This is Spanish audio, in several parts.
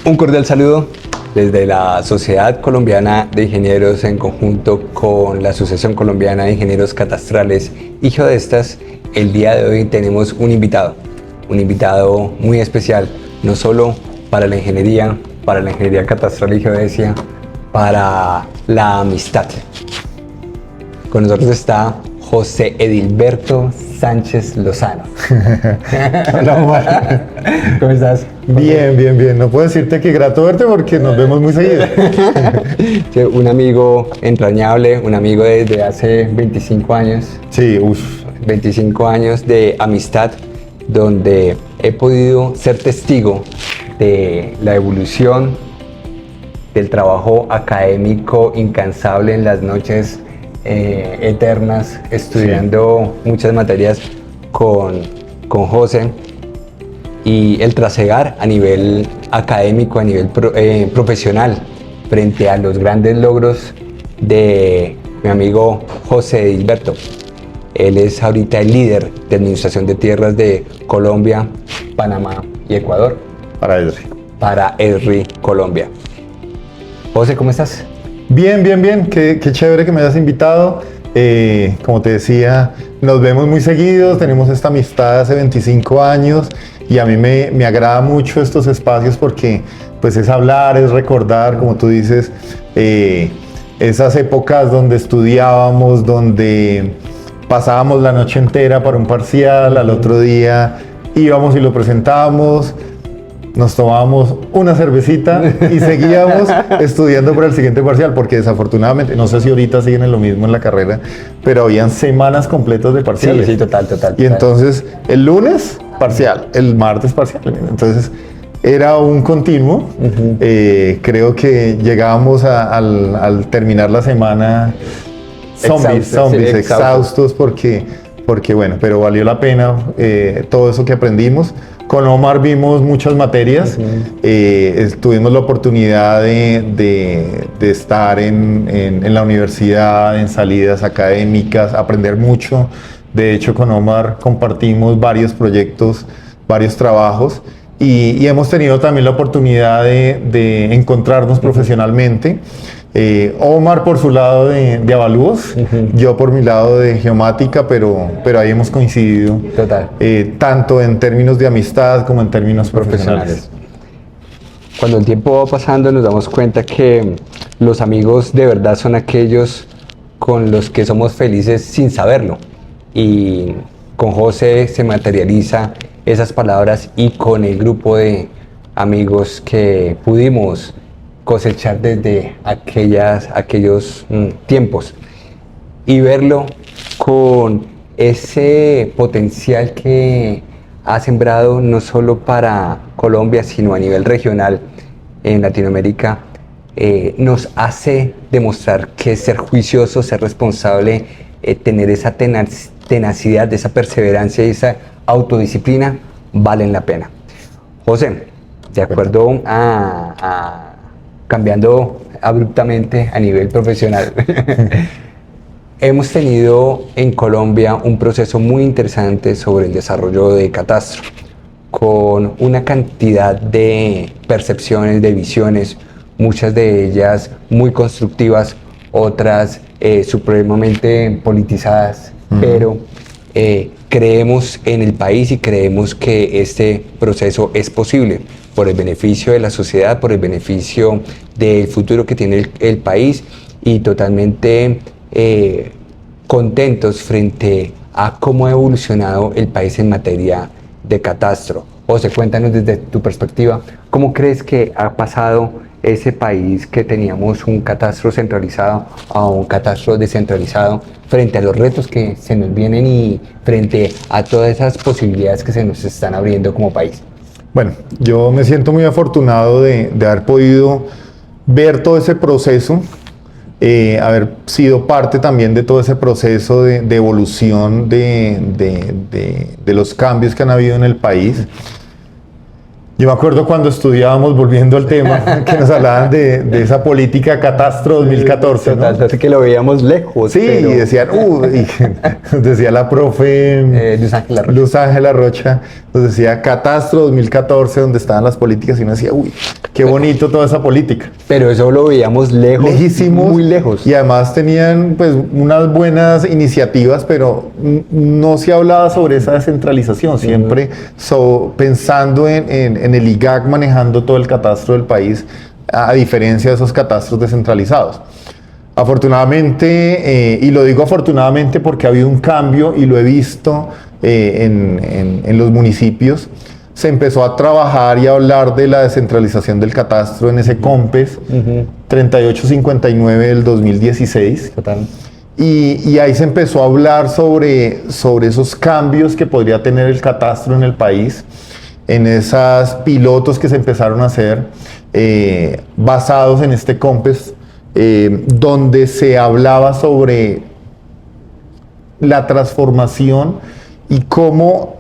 Un cordial saludo desde la Sociedad Colombiana de Ingenieros en conjunto con la Asociación Colombiana de Ingenieros Catastrales y Geodestas. El día de hoy tenemos un invitado muy especial, no solo para la ingeniería catastral y geodesia, para la amistad. Con nosotros está José Edilberto Sánchez Lozano. Hola, Omar. ¿Cómo estás? Bien. No puedo decirte que grato verte porque nos vemos muy seguido. Sí, un amigo entrañable, un amigo desde hace 25 años. Sí, 25 años de amistad, donde he podido ser testigo de la evolución del trabajo académico incansable en las noches eternas, estudiando muchas materias con José, y el trasegar a nivel académico, a nivel profesional, frente a los grandes logros de mi amigo José Edilberto. Él es ahorita el líder de administración de tierras de Colombia, Panamá y Ecuador. Para ESRI Colombia. José, ¿cómo estás? Bien. Qué chévere que me hayas invitado. Como te decía, nos vemos muy seguidos, tenemos esta amistad hace 25 años y a mí me agrada mucho estos espacios porque pues es hablar, es recordar, como tú dices, esas épocas donde estudiábamos, donde pasábamos la noche entera para un parcial, al otro día íbamos y lo presentábamos, nos tomábamos una cervecita y seguíamos estudiando para el siguiente parcial, porque desafortunadamente, no sé si ahorita siguen en lo mismo en la carrera, pero habían semanas completas de parciales. Sí, total. Y entonces, el lunes, parcial, el martes, parcial. Entonces, era un continuo. Creo que llegábamos al terminar la semana zombies, exhaustos, porque bueno, pero valió la pena todo eso que aprendimos. Con Omar vimos muchas materias, tuvimos la oportunidad de estar en la universidad, en salidas académicas, aprender mucho. De hecho, con Omar compartimos varios proyectos, varios trabajos y hemos tenido también la oportunidad de encontrarnos profesionalmente. Omar por su lado de avalúos, yo por mi lado de geomática, pero ahí hemos coincidido. Total. Tanto en términos de amistad como en términos profesionales. Cuando el tiempo va pasando nos damos cuenta que los amigos de verdad son aquellos con los que somos felices sin saberlo, y con José se materializa esas palabras, y con el grupo de amigos que pudimos cosechar desde aquellos tiempos, y verlo con ese potencial que ha sembrado no solo para Colombia, sino a nivel regional en Latinoamérica, nos hace demostrar que ser juicioso, ser responsable, tener esa tenacidad, esa perseverancia y esa autodisciplina valen la pena. José, de acuerdo cambiando abruptamente a nivel profesional, hemos tenido en Colombia un proceso muy interesante sobre el desarrollo de catastro, con una cantidad de percepciones, de visiones, muchas de ellas muy constructivas, otras supremamente politizadas, pero creemos en el país y creemos que este proceso es posible por el beneficio de la sociedad, por el beneficio del futuro que tiene el país, y totalmente contentos frente a cómo ha evolucionado el país en materia de catastro. José, cuéntanos desde tu perspectiva, ¿cómo crees que ha pasado ese país que teníamos un catastro centralizado a un catastro descentralizado, frente a los retos que se nos vienen y frente a todas esas posibilidades que se nos están abriendo como país? Bueno, yo me siento muy afortunado de haber podido ver todo ese proceso, haber sido parte también de todo ese proceso de evolución de los cambios que han habido en el país. Yo me acuerdo cuando estudiábamos, volviendo al tema, que nos hablaban de esa política Catastro 2014, ¿no? Así que lo veíamos lejos. Sí, pero... y decían, decía la profe Luz Ángela Rocha, nos decía Catastro 2014, donde estaban las políticas, y uno decía, uy, qué bonito toda esa política. Pero eso lo veíamos lejos, lejísimos, muy lejos. Y además tenían pues unas buenas iniciativas, pero no se hablaba sobre esa descentralización, siempre pensando en el IGAC manejando todo el catastro del país, a diferencia de esos catastros descentralizados. Afortunadamente, y lo digo afortunadamente porque ha habido un cambio y lo he visto en los municipios, se empezó a trabajar y a hablar de la descentralización del catastro en ese COMPES 3859 del 2016. Total. Y ahí se empezó a hablar sobre esos cambios que podría tener el catastro en el país, en esos pilotos que se empezaron a hacer basados en este COMPES, donde se hablaba sobre la transformación y cómo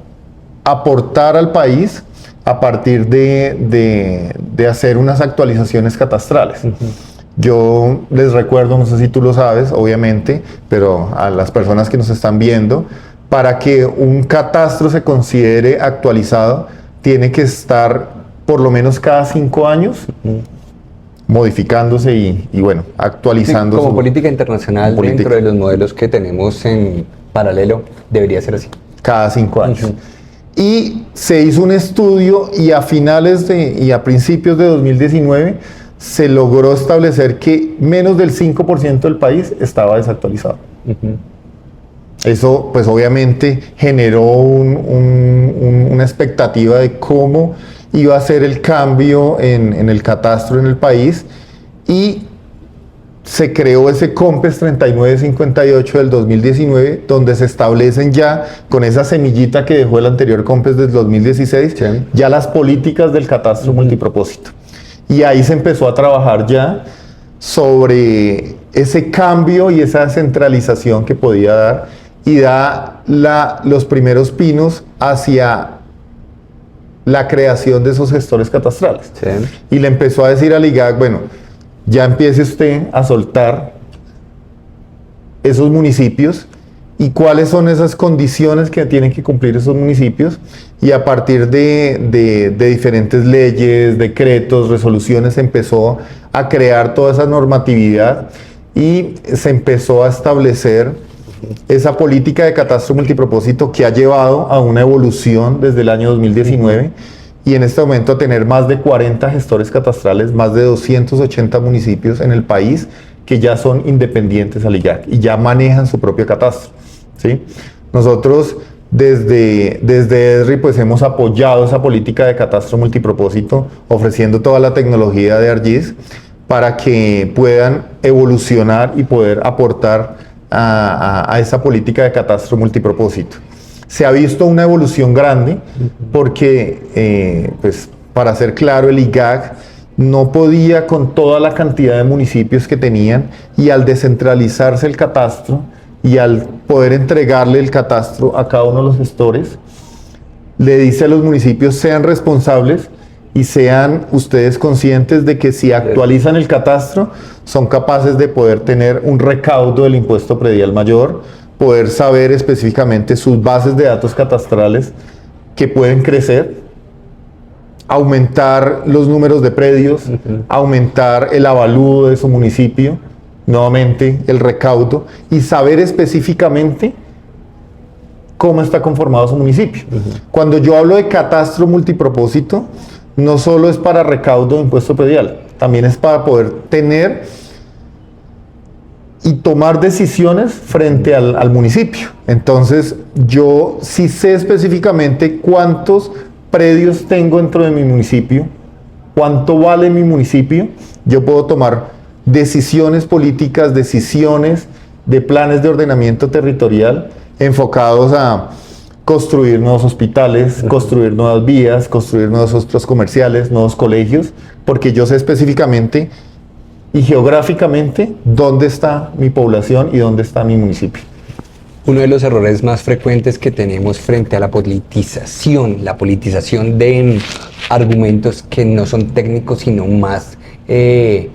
aportar al país a partir de hacer unas actualizaciones catastrales. Yo les recuerdo, no sé si tú lo sabes, obviamente, pero a las personas que nos están viendo, para que un catastro se considere actualizado, tiene que estar por lo menos cada 5 años modificándose y bueno, actualizándose. Como política internacional, dentro de los modelos que tenemos en paralelo, debería ser así. Cada 5 años. Y se hizo un estudio y a principios de 2019 se logró establecer que menos del 5% del país estaba desactualizado. Eso pues obviamente generó una expectativa de cómo iba a ser el cambio en el catastro en el país, y se creó ese COMPES 3958 del 2019, donde se establecen ya, con esa semillita que dejó el anterior COMPES del 2016, ya las políticas del catastro multipropósito. Y ahí se empezó a trabajar ya sobre ese cambio y esa centralización que podía dar, y da los primeros pinos hacia la creación de esos gestores catastrales. Y le empezó a decir al IGAC, bueno, ya empiece usted a soltar esos municipios y cuáles son esas condiciones que tienen que cumplir esos municipios, y a partir de diferentes leyes, decretos, resoluciones, se empezó a crear toda esa normatividad y se empezó a establecer esa política de catastro multipropósito que ha llevado a una evolución desde el año 2019 y en este momento a tener más de 40 gestores catastrales, más de 280 municipios en el país que ya son independientes al IGAC y ya manejan su propio catastro, ¿sí? Nosotros desde ESRI pues hemos apoyado esa política de catastro multipropósito, ofreciendo toda la tecnología de ArcGIS para que puedan evolucionar y poder aportar a esa política de catastro multipropósito. Se ha visto una evolución grande porque, pues, para ser claro, el IGAC no podía con toda la cantidad de municipios que tenían, y al descentralizarse el catastro y al poder entregarle el catastro a cada uno de los gestores, le dice a los municipios: sean responsables y sean ustedes conscientes de que si actualizan el catastro, son capaces de poder tener un recaudo del impuesto predial mayor, poder saber específicamente sus bases de datos catastrales que pueden crecer, aumentar los números de predios, aumentar el avalúo de su municipio, nuevamente el recaudo, y saber específicamente cómo está conformado su municipio. Cuando yo hablo de catastro multipropósito, no solo es para recaudo de impuesto predial, también es para poder tener y tomar decisiones frente al municipio. Entonces, yo sí sé específicamente cuántos predios tengo dentro de mi municipio, cuánto vale mi municipio. Yo puedo tomar decisiones políticas, decisiones de planes de ordenamiento territorial enfocados a construir nuevos hospitales, construir nuevas vías, construir nuevos centros comerciales, nuevos colegios, porque yo sé específicamente y geográficamente dónde está mi población y dónde está mi municipio. Uno de los errores más frecuentes que tenemos frente a la politización de argumentos que no son técnicos, sino más de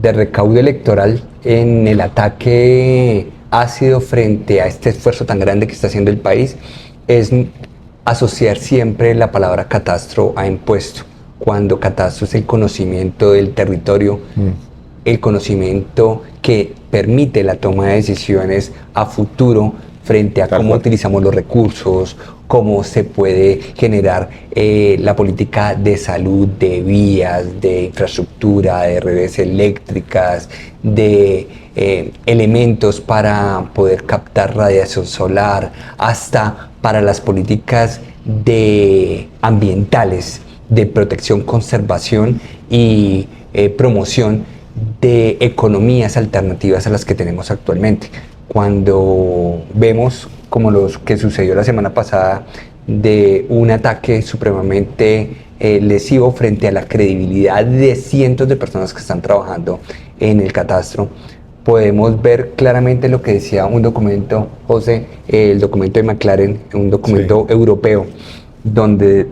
recaudo electoral en el ataque ácido frente a este esfuerzo tan grande que está haciendo el país, es asociar siempre la palabra catastro a impuesto, cuando catastro es el conocimiento del territorio, el conocimiento que permite la toma de decisiones a futuro frente a cómo utilizamos los recursos, cómo se puede generar la política de salud, de vías, de infraestructura, de redes eléctricas, de elementos para poder captar radiación solar, hasta para las políticas ambientales, de protección, conservación y promoción de economías alternativas a las que tenemos actualmente. Cuando vemos, como los que sucedió la semana pasada, de un ataque supremamente lesivo frente a la credibilidad de cientos de personas que están trabajando en el catastro, podemos ver claramente lo que decía un documento, José, el documento de McLaren, un documento europeo, donde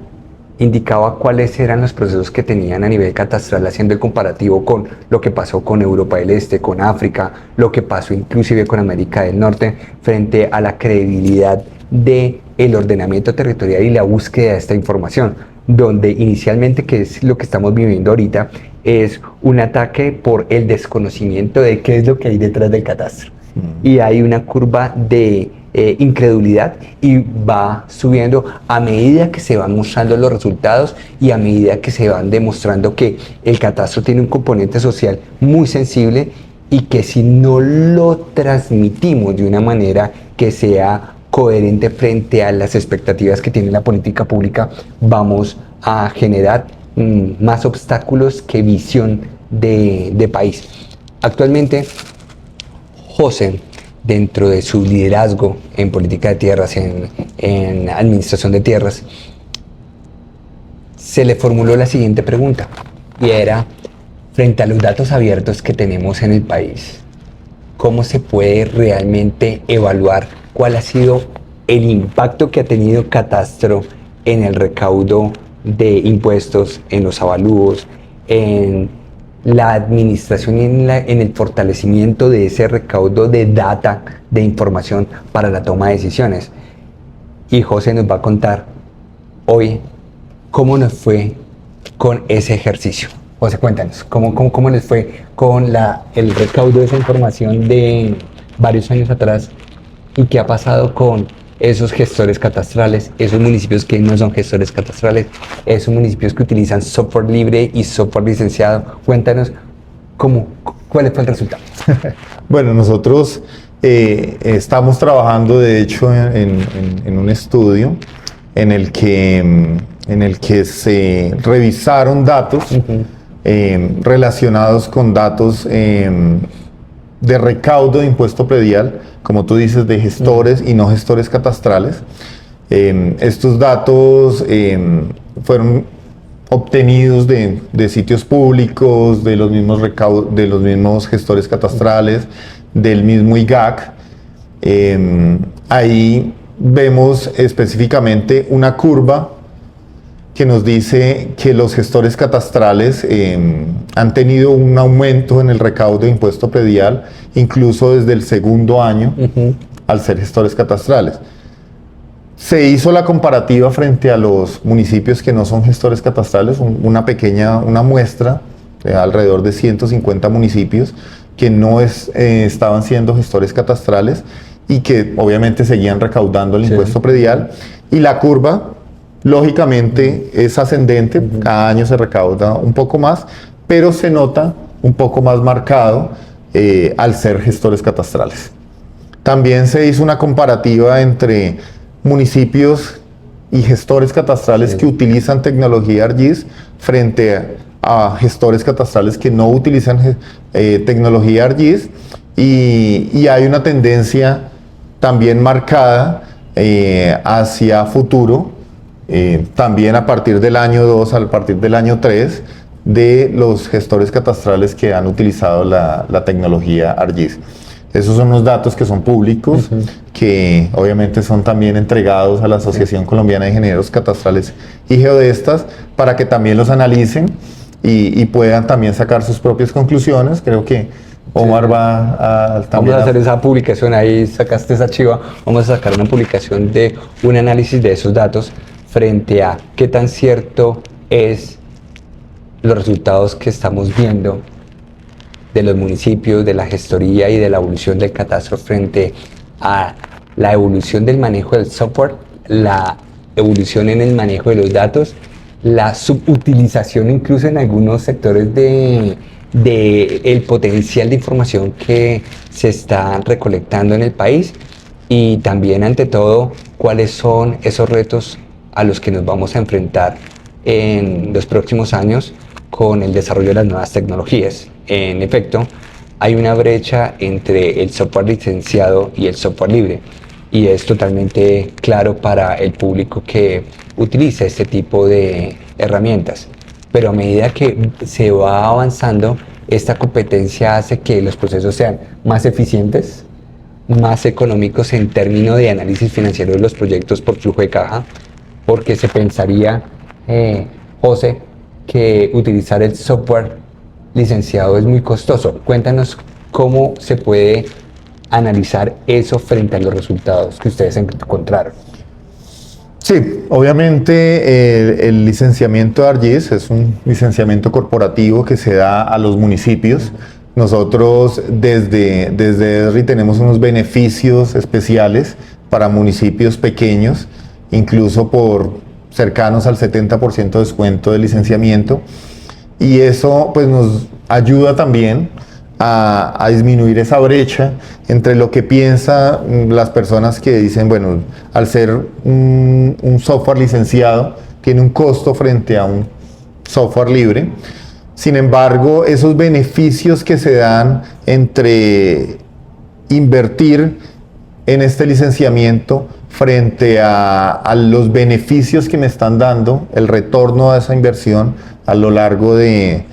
indicaba cuáles eran los procesos que tenían a nivel catastral, haciendo el comparativo con lo que pasó con Europa del Este, con África, lo que pasó inclusive con América del Norte, frente a la credibilidad del ordenamiento territorial y la búsqueda de esta información, donde inicialmente, que es lo que estamos viviendo ahorita, es un ataque por el desconocimiento de qué es lo que hay detrás del catastro. Y hay una curva de incredulidad, y va subiendo a medida que se van mostrando los resultados y a medida que se van demostrando que el catastro tiene un componente social muy sensible, y que si no lo transmitimos de una manera que sea coherente frente a las expectativas que tiene la política pública, vamos a generar más obstáculos que visión de país. Actualmente, José, dentro de su liderazgo en política de tierras, en administración de tierras, se le formuló la siguiente pregunta, y era: frente a los datos abiertos que tenemos en el país, ¿cómo se puede realmente evaluar cuál ha sido el impacto que ha tenido Catastro en el recaudo de impuestos, en los avalúos, en la administración y en el fortalecimiento de ese recaudo de data, de información para la toma de decisiones? Y José nos va a contar hoy cómo nos fue con ese ejercicio. José, cuéntanos, ¿cómo les fue con el recaudo de esa información de varios años atrás, y qué ha pasado con esos gestores catastrales, esos municipios que no son gestores catastrales, esos municipios que utilizan software libre y software licenciado? Cuéntanos cuál fue el resultado. Bueno, nosotros estamos trabajando, de hecho, en un estudio en el que se revisaron datos relacionados con datos de recaudo de impuesto predial, como tú dices, de gestores y no gestores catastrales. Estos datos fueron obtenidos de sitios públicos, de los mismos gestores catastrales, del mismo IGAC. Ahí vemos específicamente una curva que nos dice que los gestores catastrales han tenido un aumento en el recaudo de impuesto predial, incluso desde el segundo año, al ser gestores catastrales. Se hizo la comparativa frente a los municipios que no son gestores catastrales, una muestra de alrededor de 150 municipios que no estaban siendo gestores catastrales y que obviamente seguían recaudando el impuesto predial, y la curva lógicamente es ascendente, cada año se recauda un poco más, pero se nota un poco más marcado al ser gestores catastrales. También se hizo una comparativa entre municipios y gestores catastrales que utilizan tecnología ARGIS frente a gestores catastrales que no utilizan tecnología ARGIS, y hay una tendencia también marcada hacia futuro, también a partir del año 2, a partir del año 3, de los gestores catastrales que han utilizado la tecnología ARGIS. Esos son los datos que son públicos, que obviamente son también entregados a la Asociación Colombiana de Ingenieros Catastrales y Geodestas para que también los analicen y puedan también sacar sus propias conclusiones. Creo que Omar va a también... Vamos a hacer esa publicación, ahí sacaste esa chiva, vamos a sacar una publicación de un análisis de esos datos frente a qué tan cierto es los resultados que estamos viendo de los municipios, de la gestoría y de la evolución del catastro frente a la evolución del manejo del software, la evolución en el manejo de los datos, la subutilización incluso en algunos sectores de el potencial de información que se está recolectando en el país, y también ante todo cuáles son esos retos a los que nos vamos a enfrentar en los próximos años con el desarrollo de las nuevas tecnologías. En efecto, hay una brecha entre el software licenciado y el software libre, y es totalmente claro para el público que utiliza este tipo de herramientas. Pero a medida que se va avanzando, esta competencia hace que los procesos sean más eficientes, más económicos en términos de análisis financiero de los proyectos por flujo de caja, porque se pensaría, José, que utilizar el software licenciado es muy costoso. Cuéntanos cómo se puede analizar eso frente a los resultados que ustedes encontraron. Sí, obviamente el licenciamiento de ARGIS es un licenciamiento corporativo que se da a los municipios. Nosotros desde ESRI tenemos unos beneficios especiales para municipios pequeños, incluso por cercanos al 70% de descuento de licenciamiento, y eso pues nos ayuda también a disminuir esa brecha entre lo que piensan las personas que dicen, bueno, al ser un software licenciado tiene un costo frente a un software libre. Sin embargo, esos beneficios que se dan entre invertir en este licenciamiento frente a los beneficios que me están dando, el retorno a esa inversión a lo largo de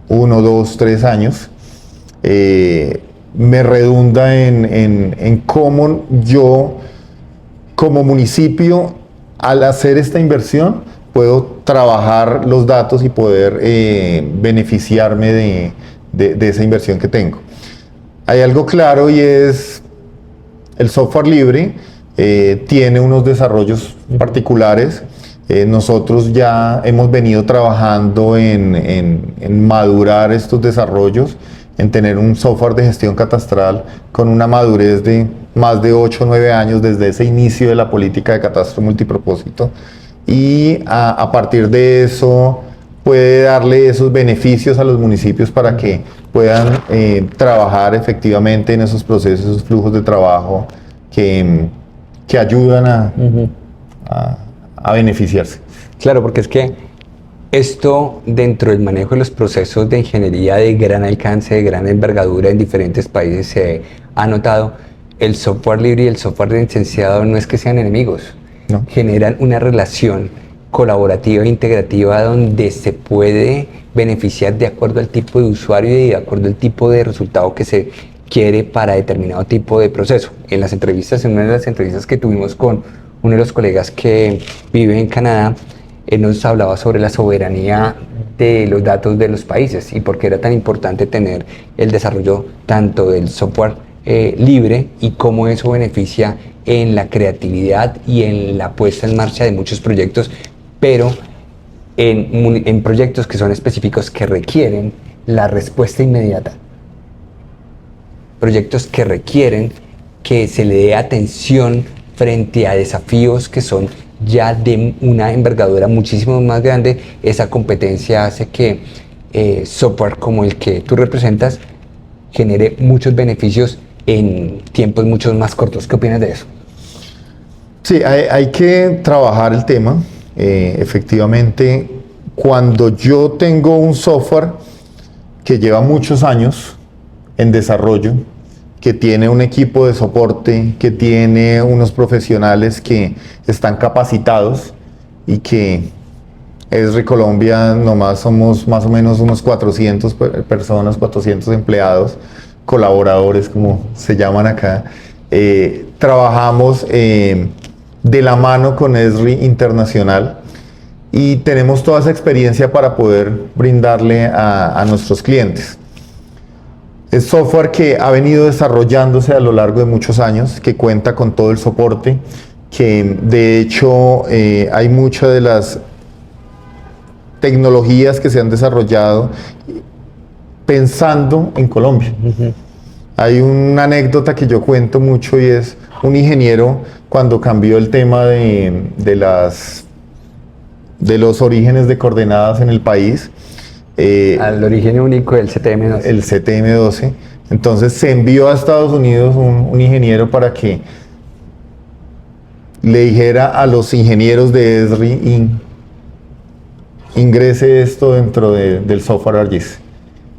1, 2, 3 años, me redunda en cómo yo, como municipio, al hacer esta inversión, puedo trabajar los datos y poder beneficiarme de esa inversión que tengo. Hay algo claro, y es el software libre tiene unos desarrollos particulares. Nosotros ya hemos venido trabajando en madurar estos desarrollos, en tener un software de gestión catastral con una madurez de más de 8 o 9 años desde ese inicio de la política de catastro multipropósito, y a partir de eso puede darle esos beneficios a los municipios para que puedan trabajar efectivamente en esos procesos, esos flujos de trabajo que ayudan a beneficiarse. Claro, porque es que esto, dentro del manejo de los procesos de ingeniería de gran alcance, de gran envergadura en diferentes países, se ha notado, el software libre y el software licenciado no es que sean enemigos, No. Generan una relación colaborativa e integrativa donde se puede beneficiar de acuerdo al tipo de usuario y de acuerdo al tipo de resultado que se quiere para determinado tipo de proceso. En una de las entrevistas que tuvimos con uno de los colegas que vive en Canadá, él nos hablaba sobre la soberanía de los datos de los países y por qué era tan importante tener el desarrollo tanto del software libre y cómo eso beneficia en la creatividad y en la puesta en marcha de muchos proyectos, pero en proyectos que son específicos, que requieren la respuesta inmediata. Proyectos que requieren que se le dé atención frente a desafíos que son ya de una envergadura muchísimo más grande. Esa competencia hace que software como el que tú representas genere muchos beneficios en tiempos mucho más cortos. ¿Qué opinas de eso? Sí, hay que trabajar el tema. Efectivamente, cuando yo tengo un software que lleva muchos años en desarrollo, que tiene un equipo de soporte, que tiene unos profesionales que están capacitados y que ESRI Colombia nomás somos más o menos unos 400 personas, 400 empleados, colaboradores, como se llaman acá, trabajamos de la mano con Esri Internacional y tenemos toda esa experiencia para poder brindarle a nuestros clientes. Es software que ha venido desarrollándose a lo largo de muchos años, que cuenta con todo el soporte, que de hecho hay muchas de las tecnologías que se han desarrollado pensando en Colombia. Hay una anécdota que yo cuento mucho y es un ingeniero cuando cambió el tema de los orígenes de coordenadas en el país. Al origen único del CTM12. El CTM12. Entonces se envió a Estados Unidos un ingeniero para que le dijera a los ingenieros de Esri ingrese esto dentro del software ArcGIS.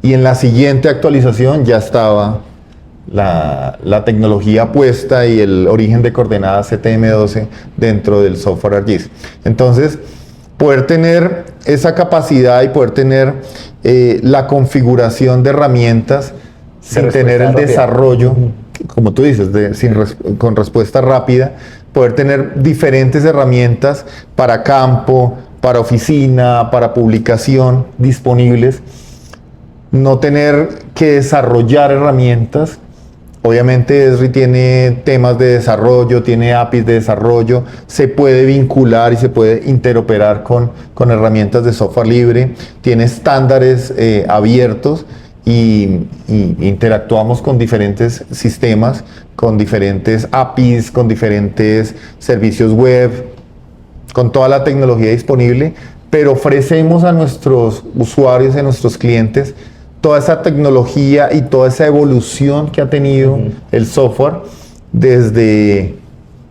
Y en la siguiente actualización ya estaba la tecnología puesta y el origen de coordenadas CTM12 dentro del software ArcGIS. Entonces, poder tener esa capacidad y poder tener la configuración de herramientas sin tener el desarrollo, como tú dices, con respuesta rápida, poder tener diferentes herramientas para campo, para oficina, para publicación disponibles, no tener que desarrollar herramientas. Obviamente Esri tiene temas de desarrollo, tiene APIs de desarrollo, se puede vincular y se puede interoperar con herramientas de software libre, tiene estándares abiertos y interactuamos con diferentes sistemas, con diferentes APIs, con diferentes servicios web, con toda la tecnología disponible, pero ofrecemos a nuestros usuarios, a nuestros clientes, toda esa tecnología y toda esa evolución que ha tenido el software desde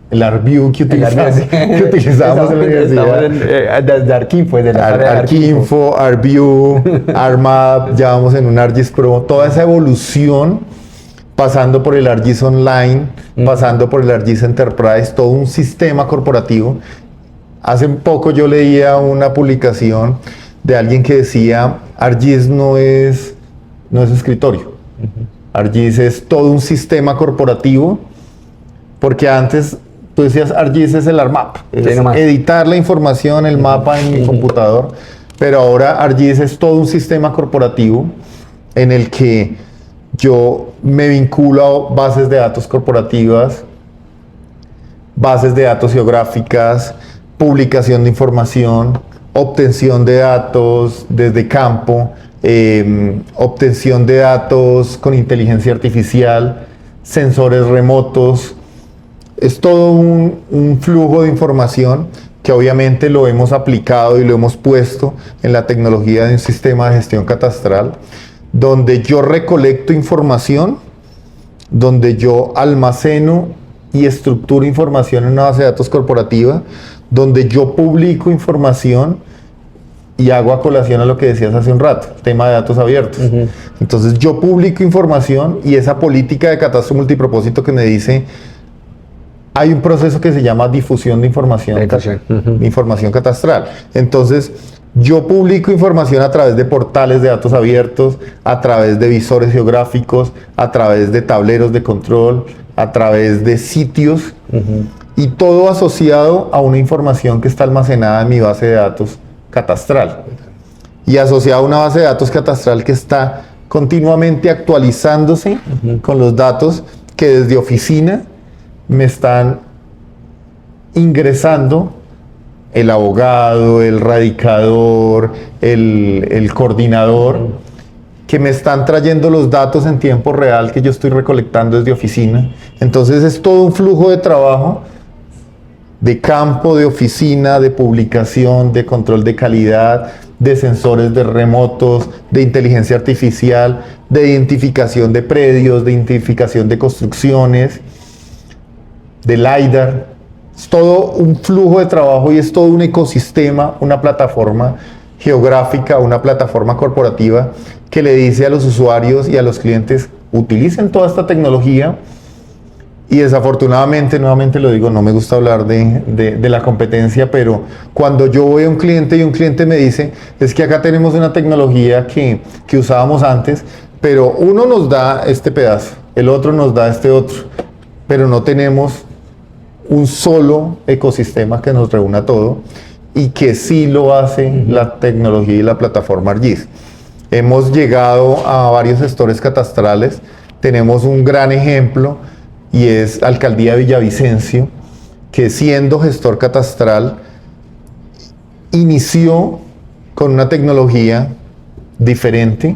el ArcView que utilizamos en la universidad. Desde ArcInfo, desde la ArcInfo, ArcView, ArcMap, ya vamos en un ArcGIS Pro, toda esa evolución pasando por el ArcGIS Online, pasando por el ArcGIS Enterprise, todo un sistema corporativo. Hace poco yo leía una publicación de alguien que decía, ArcGIS no es escritorio. ArcGIS es todo un sistema corporativo, porque antes tú decías ArcGIS es el ArcMap, es editar la información, el mapa en mi computador, pero ahora ArcGIS es todo un sistema corporativo en el que yo me vinculo a bases de datos corporativas, bases de datos geográficas, publicación de información, obtención de datos desde campo, obtención de datos con inteligencia artificial, sensores remotos. Es todo un flujo de información que obviamente lo hemos aplicado y lo hemos puesto en la tecnología de un sistema de gestión catastral, donde yo recolecto información, donde yo almaceno y estructuro información en una base de datos corporativa, donde yo publico información y hago a colación a lo que decías hace un rato, el tema de datos abiertos. Entonces yo publico información y esa política de catastro multipropósito que me dice, hay un proceso que se llama difusión de información, información catastral. Entonces yo publico información a través de portales de datos abiertos, a través de visores geográficos, a través de tableros de control, a través de sitios, y todo asociado a una información que está almacenada en mi base de datos catastral y asociado a una base de datos catastral que está continuamente actualizándose con los datos que desde oficina me están ingresando el abogado, el radicador, el coordinador, que me están trayendo los datos en tiempo real que yo estoy recolectando desde oficina. Entonces es todo un flujo de trabajo de campo, de oficina, de publicación, de control de calidad, de sensores de remotos, de inteligencia artificial, de identificación de predios, de identificación de construcciones, de LiDAR. Es todo un flujo de trabajo y es todo un ecosistema, una plataforma geográfica, una plataforma corporativa que le dice a los usuarios y a los clientes, utilicen toda esta tecnología. Y desafortunadamente, nuevamente lo digo, no me gusta hablar de la competencia, pero cuando yo voy a un cliente y un cliente me dice, es que acá tenemos una tecnología que usábamos antes, pero uno nos da este pedazo, el otro nos da este otro, pero no tenemos un solo ecosistema que nos reúna todo y que sí lo hace la tecnología y la plataforma ArcGIS. Hemos llegado a varios gestores catastrales, tenemos un gran ejemplo y es Alcaldía Villavicencio, que siendo gestor catastral inició con una tecnología diferente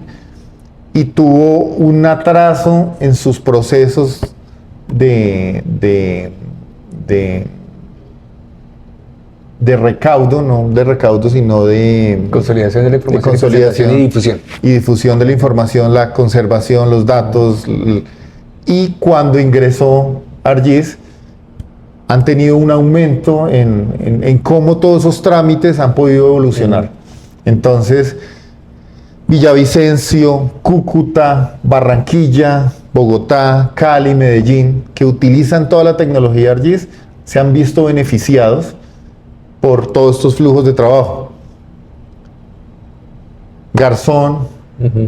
y tuvo un atraso en sus procesos de recaudo, no de recaudo, sino de consolidación de la información, de consolidación y difusión. Y difusión de la información, la conservación, los datos. Y cuando ingresó ArcGIS, han tenido un aumento en cómo todos esos trámites han podido evolucionar. Entonces, Villavicencio, Cúcuta, Barranquilla, Bogotá, Cali, Medellín, que utilizan toda la tecnología ArcGIS, se han visto beneficiados por todos estos flujos de trabajo. Garzón,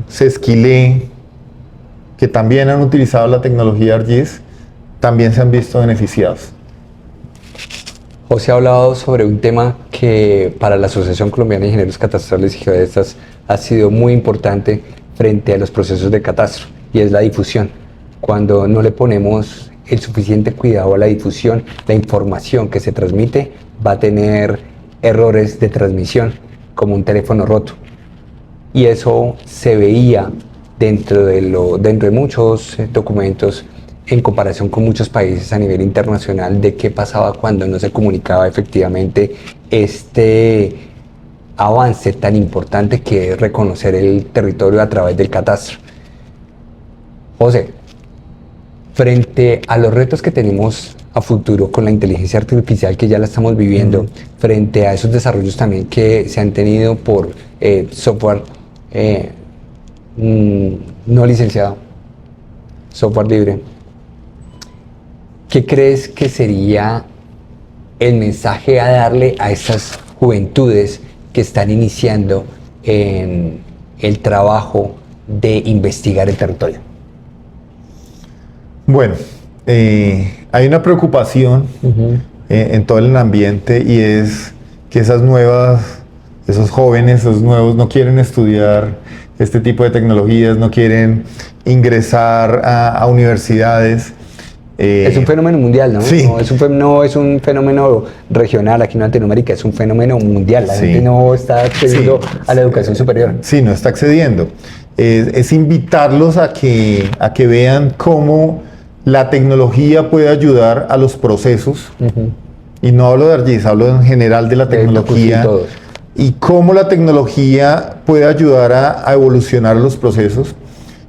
Sesquilé, que también han utilizado la tecnología ArcGIS, también se han visto beneficiados. José ha hablado sobre un tema que para la Asociación Colombiana de Ingenieros Catastrales y Geodestas ha sido muy importante frente a los procesos de catastro, y es la difusión. Cuando no le ponemos el suficiente cuidado a la difusión, la información que se transmite va a tener errores de transmisión, como un teléfono roto. Y eso se veía dentro de muchos documentos en comparación con muchos países a nivel internacional, de qué pasaba cuando no se comunicaba efectivamente este avance tan importante que es reconocer el territorio a través del catastro. José, frente a los retos que tenemos a futuro con la inteligencia artificial, que ya la estamos viviendo, frente a esos desarrollos también que se han tenido por software no licenciado, software libre, ¿qué crees que sería el mensaje a darle a esas juventudes que están iniciando en el trabajo de investigar el territorio? Bueno, hay una preocupación en todo el ambiente, y es que esos jóvenes, esos nuevos, no quieren estudiar este tipo de tecnologías, no quieren ingresar a universidades. Es un fenómeno mundial, ¿no? Sí. No es un fenómeno regional aquí en Latinoamérica, es un fenómeno mundial. La gente no está accediendo a la educación superior. Sí, no está accediendo. Es invitarlos a que vean cómo la tecnología puede ayudar a los procesos. Y no hablo de ArcGIS, hablo en general de la tecnología. Y cómo la tecnología puede ayudar a evolucionar los procesos,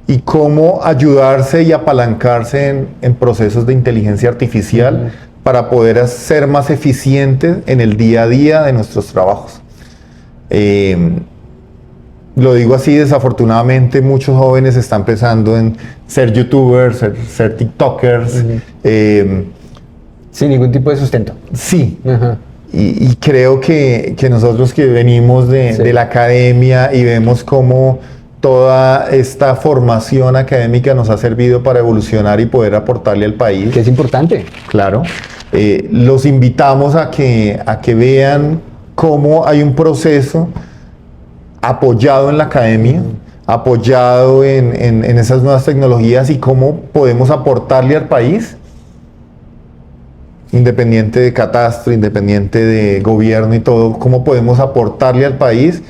y cómo ayudarse y apalancarse en procesos de inteligencia artificial para poder ser más eficientes en el día a día de nuestros trabajos. Lo digo así, desafortunadamente muchos jóvenes están pensando en ser youtubers, ser tiktokers. Sin ningún tipo de sustento. Sí. Y creo que nosotros que venimos de la academia y vemos cómo toda esta formación académica nos ha servido para evolucionar y poder aportarle al país. Que es importante. Claro. Los invitamos a que vean cómo hay un proceso apoyado en la academia, apoyado en esas nuevas tecnologías, y cómo podemos aportarle al país, independiente de catastro, independiente de gobierno y todo, cómo podemos aportarle al país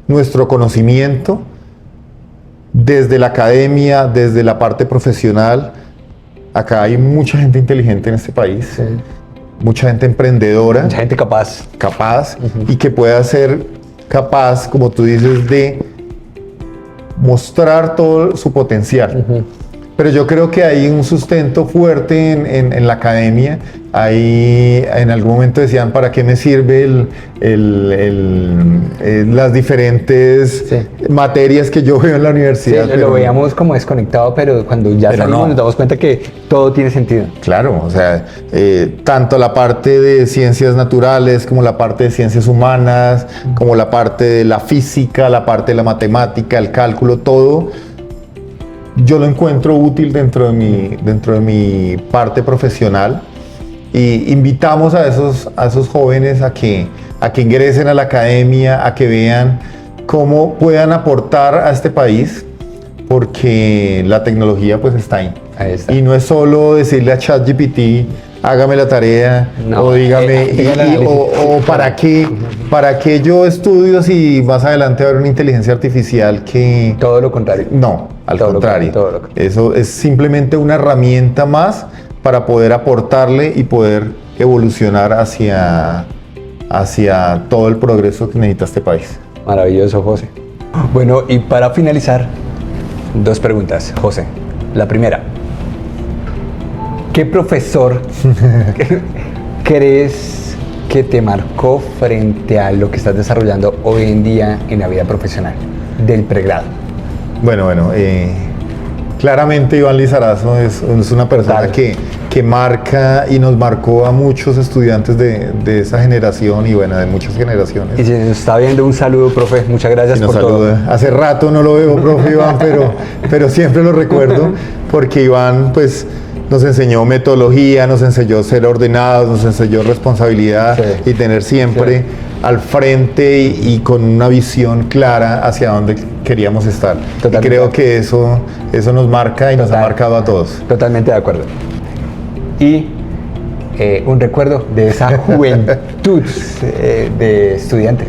nuestro conocimiento desde la academia, desde la parte profesional. Acá hay mucha gente inteligente en este país, mucha gente emprendedora, mucha gente capaz, y que pueda ser capaz, como tú dices, de mostrar todo su potencial. Pero yo creo que hay un sustento fuerte en la academia. Ahí en algún momento decían, ¿para qué me sirve las diferentes materias que yo veo en la universidad? Sí, lo veíamos como desconectado, pero cuando ya salimos nos damos cuenta que todo tiene sentido. Claro, o sea, tanto la parte de ciencias naturales, como la parte de ciencias humanas, como la parte de la física, la parte de la matemática, el cálculo, todo yo lo encuentro útil dentro de mi parte profesional. Y invitamos a esos jóvenes a que ingresen a la academia, a que vean cómo puedan aportar a este país, porque la tecnología pues está ahí. Ahí está. Y no es solo decirle a ChatGPT, hágame la tarea, o dígame, o para qué yo estudio si más adelante va a haber una inteligencia artificial que... Todo lo contrario. No, al contrario. Todo lo contrario. Eso es simplemente una herramienta más para poder aportarle y poder evolucionar hacia todo el progreso que necesita este país. Maravilloso, José. Bueno, y para finalizar, 2 preguntas, José. La primera, ¿qué profesor crees que te marcó frente a lo que estás desarrollando hoy en día en la vida profesional del pregrado? Bueno, claramente Iván Lizarazo es una persona Total. que marca y nos marcó a muchos estudiantes de esa generación y bueno, de muchas generaciones. Y si nos está viendo, un saludo, profe. Muchas gracias Y nos por todo. saluda. Hace rato no lo veo, profe Iván, pero siempre lo recuerdo porque Iván pues nos enseñó metodología, nos enseñó ser ordenados, nos enseñó responsabilidad Sí. y tener siempre Sí. al frente y con una visión clara hacia dónde queríamos estar. Totalmente. Y creo que eso nos marca y nos ha Total. marcado a todos. Totalmente de acuerdo. Y un recuerdo de esa juventud de estudiante.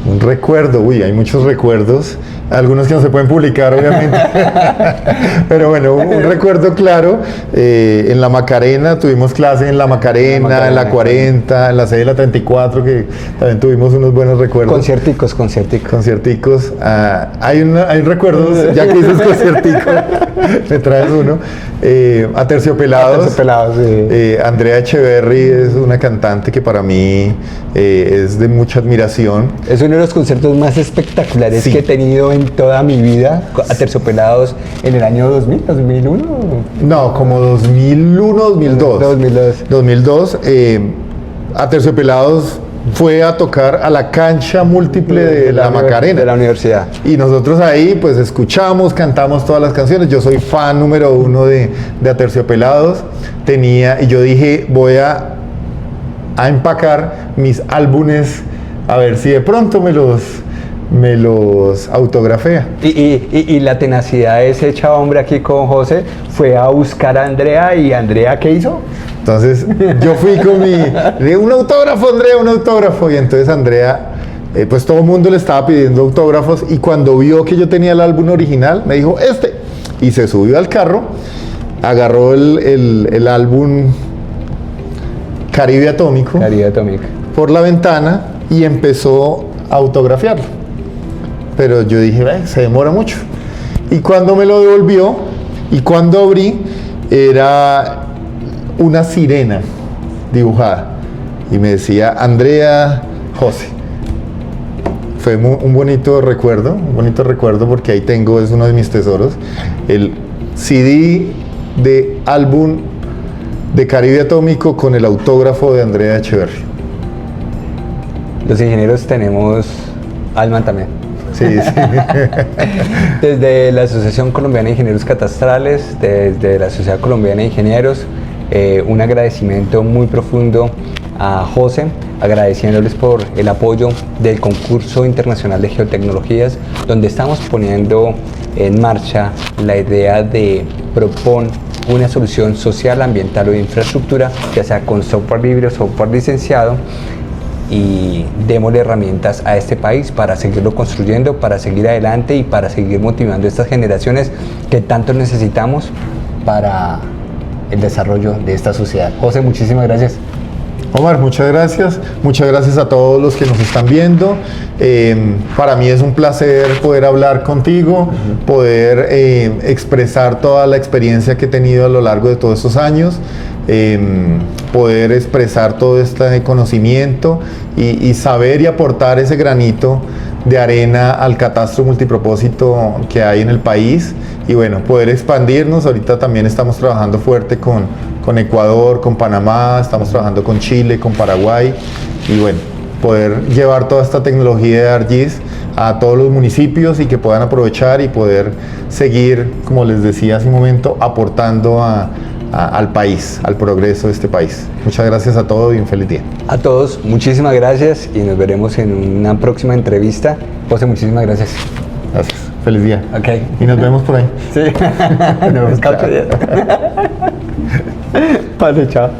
Un recuerdo, hay muchos recuerdos, algunos que no se pueden publicar obviamente, pero bueno, un recuerdo claro, en la Macarena, tuvimos clase en la Macarena, en la 40, en la sede de la 34, que también tuvimos unos buenos recuerdos. Concierticos. Concierticos, hay recuerdos, ya que dices conciertico, me traes uno, Aterciopelados. Aterciopelados, sí. Andrea Echeverry es una cantante que para mí es de mucha admiración. Es uno de los conciertos más espectaculares Sí. que he tenido en toda mi vida. Aterciopelados en el año 2000, 2001. No, como 2001, 2002. 2002, Aterciopelados fue a tocar a la cancha múltiple de la Macarena. De la universidad. Y nosotros ahí pues escuchamos, cantamos todas las canciones. Yo soy fan número 1 de Aterciopelados. Y yo dije, voy a empacar mis álbumes a ver si de pronto me los autografea. Y la tenacidad de ese chavo hombre aquí con José fue a buscar a Andrea. ¿Y Andrea qué hizo? Entonces yo fui con un autógrafo, Andrea, un autógrafo. Y entonces Andrea, pues todo el mundo le estaba pidiendo autógrafos y cuando vio que yo tenía el álbum original, me dijo, y se subió al carro, agarró el álbum Caribe Atómico por la ventana y empezó a autografiarlo. Pero yo dije, se demora mucho. Y cuando me lo devolvió y cuando abrí, era una sirena dibujada y me decía Andrea José. Fue un bonito recuerdo porque ahí tengo, es uno de mis tesoros, el CD de álbum de Caribe Atómico con el autógrafo de Andrea Echeverry. Los ingenieros tenemos alma también. Sí. Desde la Asociación Colombiana de Ingenieros Catastrales, desde la Sociedad Colombiana de Ingenieros, un agradecimiento muy profundo a José, agradeciéndoles por el apoyo del concurso internacional de geotecnologías, donde estamos poniendo en marcha la idea de proponer una solución social, ambiental o de infraestructura, ya sea con software libre o software licenciado, y démosle herramientas a este país para seguirlo construyendo, para seguir adelante y para seguir motivando a estas generaciones que tanto necesitamos para el desarrollo de esta sociedad. José, muchísimas gracias. Omar, muchas gracias a todos los que nos están viendo. Para mí es un placer poder hablar contigo, poder expresar toda la experiencia que he tenido a lo largo de todos estos años, poder expresar todo este conocimiento y saber y aportar ese granito de arena al catastro multipropósito que hay en el país y bueno, poder expandirnos. Ahorita también estamos trabajando fuerte con Ecuador, con Panamá, estamos trabajando con Chile, con Paraguay y bueno, poder llevar toda esta tecnología de ArcGIS a todos los municipios y que puedan aprovechar y poder seguir, como les decía hace un momento, aportando al país, al progreso de este país. Muchas gracias a todos y un feliz día. A todos, muchísimas gracias y nos veremos en una próxima entrevista. José, muchísimas gracias. Gracias. Feliz día. Ok. Y nos vemos por ahí. Sí. Nos vemos. Vale, chao.